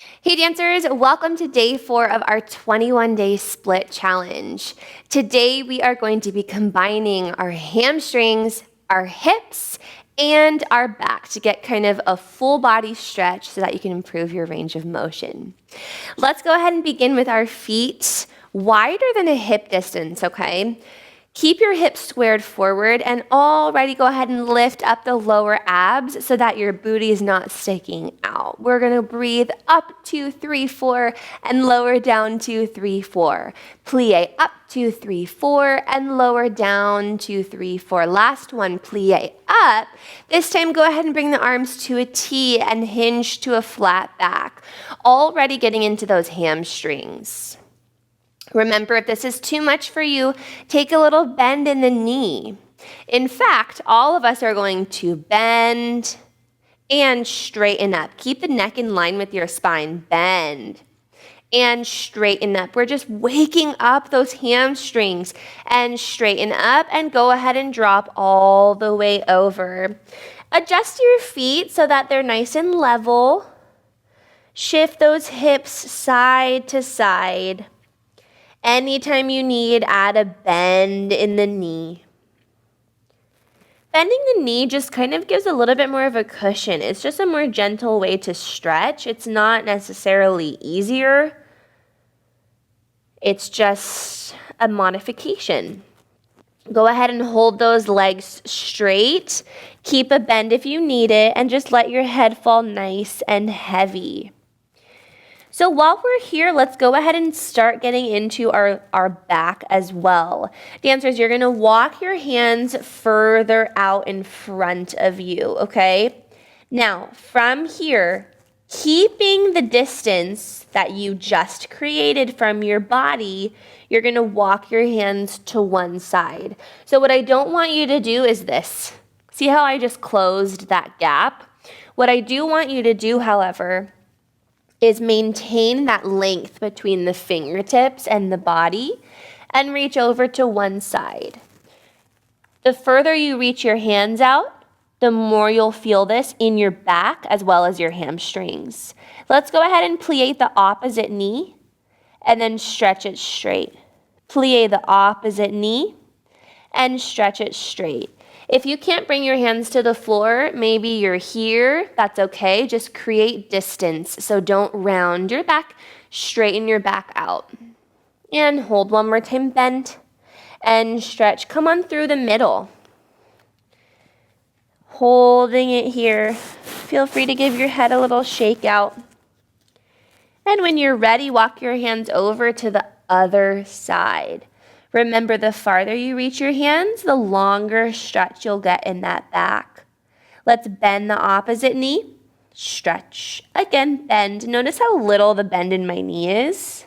Hey dancers, welcome to day 4 of our 21-day split challenge. Today we are going to be combining our hamstrings, our hips, and our back to get kind of a full body stretch so that you can improve your range of motion. Let's go ahead and begin with our feet wider than a hip distance, okay? Keep your hips squared forward and already go ahead and lift up the lower abs so that your booty is not sticking out. We're gonna breathe up 2, 3, 4 and lower down 2, 3, 4. Plie up 2, 3, 4 and lower down 2, 3, 4. Last one, plie up. This time go ahead and bring the arms to a T and hinge to a flat back. Already getting into those hamstrings. Remember, if this is too much for you, take a little bend in the knee. In fact, all of us are going to bend and straighten up. Keep the neck in line with your spine. Bend and straighten up. We're just waking up those hamstrings and straighten up and go ahead and drop all the way over. Adjust your feet so that they're nice and level. Shift those hips side to side. Anytime you need, add a bend in the knee. Bending the knee just kind of gives a little bit more of a cushion. It's just a more gentle way to stretch. It's not necessarily easier. It's just a modification. Go ahead and hold those legs straight. Keep a bend if you need it, and just let your head fall nice and heavy. So while we're here, let's go ahead and start getting into our back as well. Dancers, you're gonna walk your hands further out in front of you, okay? Now, from here, keeping the distance that you just created from your body, you're gonna walk your hands to one side. So what I don't want you to do is this. See how I just closed that gap? What I do want you to do, however, is maintain that length between the fingertips and the body and reach over to one side. The further you reach your hands out, the more you'll feel this in your back as well as your hamstrings. Let's go ahead and plie the opposite knee and then stretch it straight. Plie the opposite knee and stretch it straight. If you can't bring your hands to the floor, maybe you're here, that's okay. Just create distance. So don't round your back, straighten your back out. And hold one more time, bend and stretch. Come on through the middle. Holding it here. Feel free to give your head a little shake out. And when you're ready, walk your hands over to the other side. Remember, the farther you reach your hands, the longer stretch you'll get in that back. Let's bend the opposite knee. Stretch. Again, bend. Notice how little the bend in my knee is.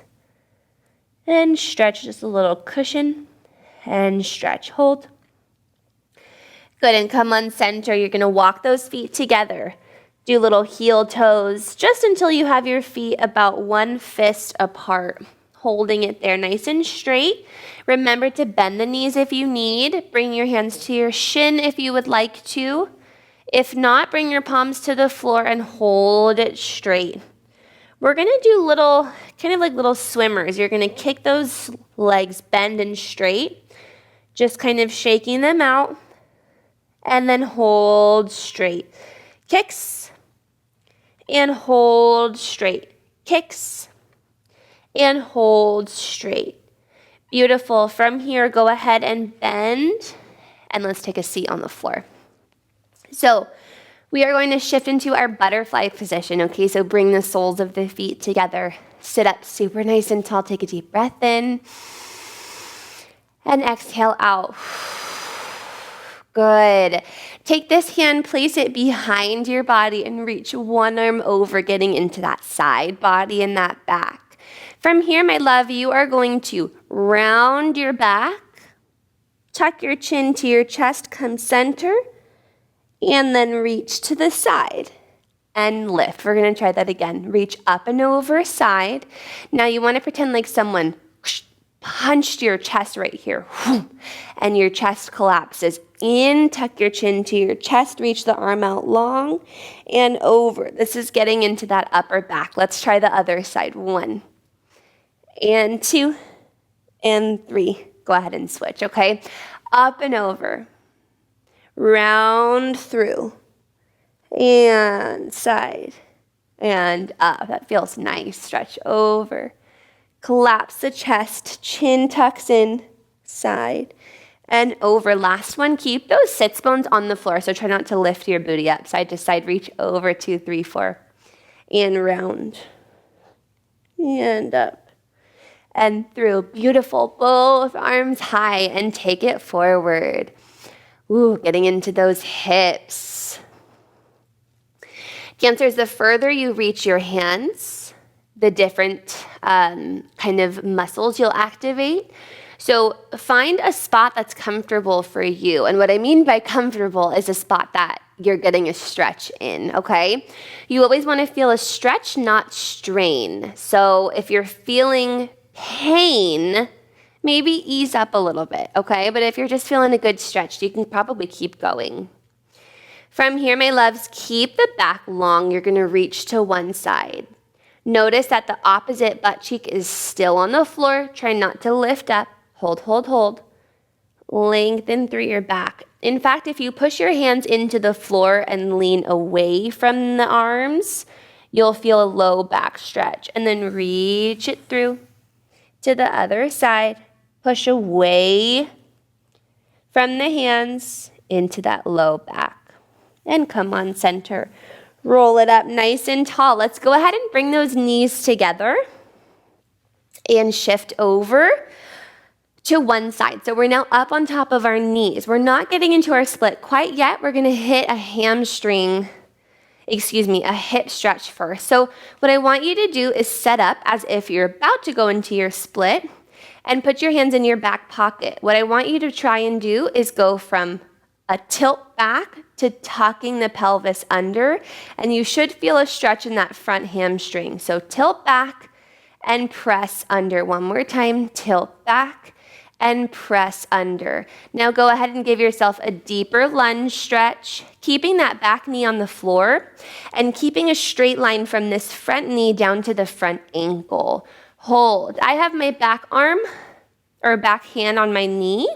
And stretch, just a little cushion. And stretch. Hold. Good, and come on center. You're going to walk those feet together. Do little heel toes just until you have your feet about one fist apart. Holding it there nice and straight. Remember to bend the knees if you need. Bring your hands to your shin if you would like to. If not, bring your palms to the floor and hold it straight. We're gonna do kind of like little swimmers. You're gonna kick those legs bend and straight, just kind of shaking them out, and then hold straight. Kicks, and hold straight. Kicks, and hold straight. Beautiful. From here, go ahead and bend, and let's take a seat on the floor. So we are going to shift into our butterfly position, okay? So bring the soles of the feet together. Sit up super nice and tall. Take a deep breath in, and exhale out. Good. Take this hand, place it behind your body, and reach one arm over, getting into that side body and that back. From here, my love, you are going to round your back, tuck your chin to your chest, come center, and then reach to the side and lift. We're going to try that again. Reach up and over side. Now you want to pretend like someone punched your chest right here, and your chest collapses. in, tuck your chin to your chest, reach the arm out long and over. This is getting into that upper back. Let's try the other side. 1 and 2 and 3. Go ahead and switch, okay? Up and over, round through, and side and up. That feels nice. Stretch over, collapse the chest, chin tucks in, side and over. Last one, keep those sits bones on the floor, so try not to lift your booty up. Side to side, reach over, 2, 3, 4, and round, and up, and through. Beautiful. Both arms high and take it forward. Ooh, getting into those hips. Dancers, the further you reach your hands, the different kind of muscles you'll activate. So find a spot that's comfortable for you. And what I mean by comfortable is a spot that you're getting a stretch in, okay? You always want to feel a stretch, not strain. So if you're feeling pain, maybe ease up a little bit, okay? But if you're just feeling a good stretch, you can probably keep going. From here, my loves, keep the back long. You're going to reach to one side. Notice that the opposite butt cheek is still on the floor. Try not to lift up. Hold, hold, hold. Lengthen through your back. In fact, if you push your hands into the floor and lean away from the arms, you'll feel a low back stretch. And then reach it through to the other side. Push away from the hands into that low back. And come on, center. Roll it up nice and tall. Let's go ahead and bring those knees together and shift over to one side. So we're now up on top of our knees. We're not getting into our split quite yet. We're going to hit a hip stretch first. So what I want you to do is set up as if you're about to go into your split and put your hands in your back pocket. What I want you to try and do is go from a tilt back to tucking the pelvis under, and you should feel a stretch in that front hamstring. So tilt back and press under. One more time, tilt back and press under. Now go ahead and give yourself a deeper lunge stretch, keeping that back knee on the floor and keeping a straight line from this front knee down to the front ankle. Hold. I have my back arm or back hand on my knee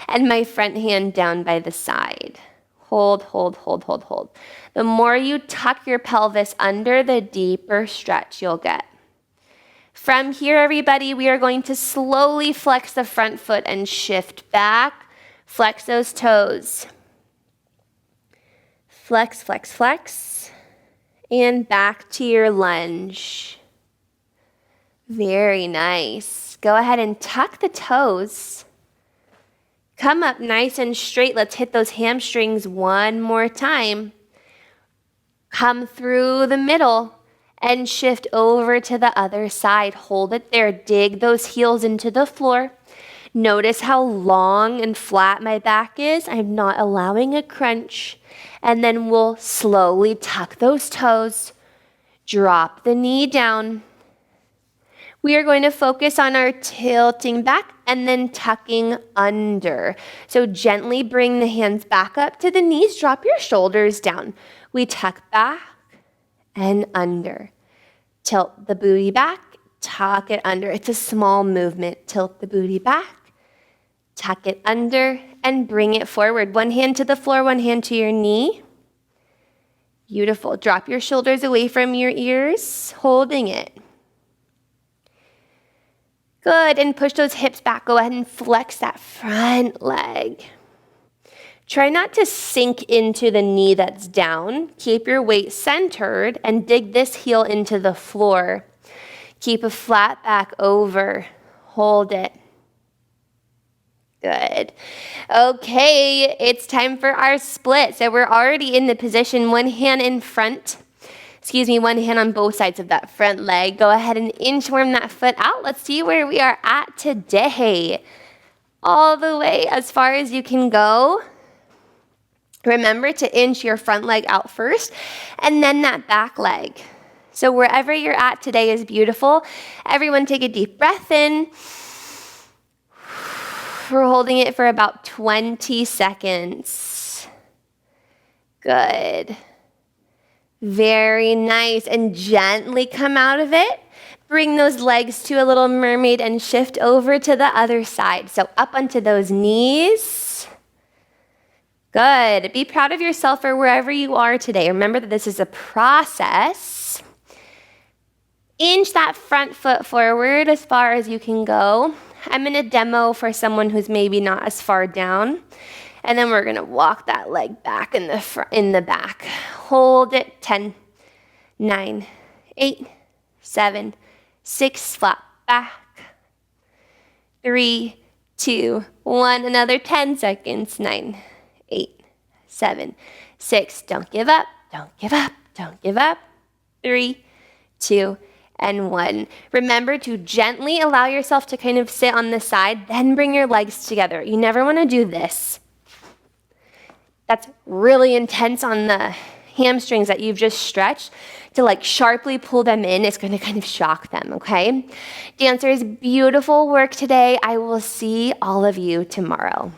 and my front hand down by the side. Hold, hold, hold, hold, hold. The more you tuck your pelvis under, the deeper stretch you'll get. From here, everybody, we are going to slowly flex the front foot and shift back. Flex those toes. Flex, flex, flex. And back to your lunge. Very nice. Go ahead and tuck the toes. Come up nice and straight. Let's hit those hamstrings one more time. Come through the middle and shift over to the other side. Hold it there. Dig those heels into the floor. Notice how long and flat my back is. I'm not allowing a crunch. And then we'll slowly tuck those toes. Drop the knee down. We are going to focus on our tilting back and then tucking under. So gently bring the hands back up to the knees. Drop your shoulders down. We tuck back and under. Tilt the booty back, tuck it under. It's a small movement. Tilt the booty back, tuck it under, and bring it forward. One hand to the floor, one hand to your knee. Beautiful. Drop your shoulders away from your ears, holding it. Good, and push those hips back. Go ahead and flex that front leg. Try not to sink into the knee that's down. Keep your weight centered and dig this heel into the floor. Keep a flat back over. Hold it. Good. Okay, it's time for our split. So we're already in the position, one hand on both sides of that front leg. Go ahead and inchworm that foot out. Let's see where we are at today. All the way as far as you can go. Remember to inch your front leg out first and then that back leg. So wherever you're at today is beautiful. Everyone take a deep breath in We're holding it for about 20 seconds. Good. Very nice. And gently come out of it. Bring those legs to a little mermaid and shift over to the other side. So up onto those knees. Good. Be proud of yourself for wherever you are today. Remember that this is a process. Inch that front foot forward as far as you can go. I'm going to demo for someone who's maybe not as far down. And then we're going to walk that leg back in the back. Hold it. 10, 9, 8, 7, 6, flop back. 3, 2, 1. Another 10 seconds. 9, 8, 7, 6. Don't give up. Don't give up. Don't give up. 3, 2, and 1. Remember to gently allow yourself to kind of sit on the side, then bring your legs together. You never want to do this. That's really intense on the hamstrings that you've just stretched. To like sharply pull them in, it's going to kind of shock them, okay? Dancers, beautiful work today. I will see all of you tomorrow.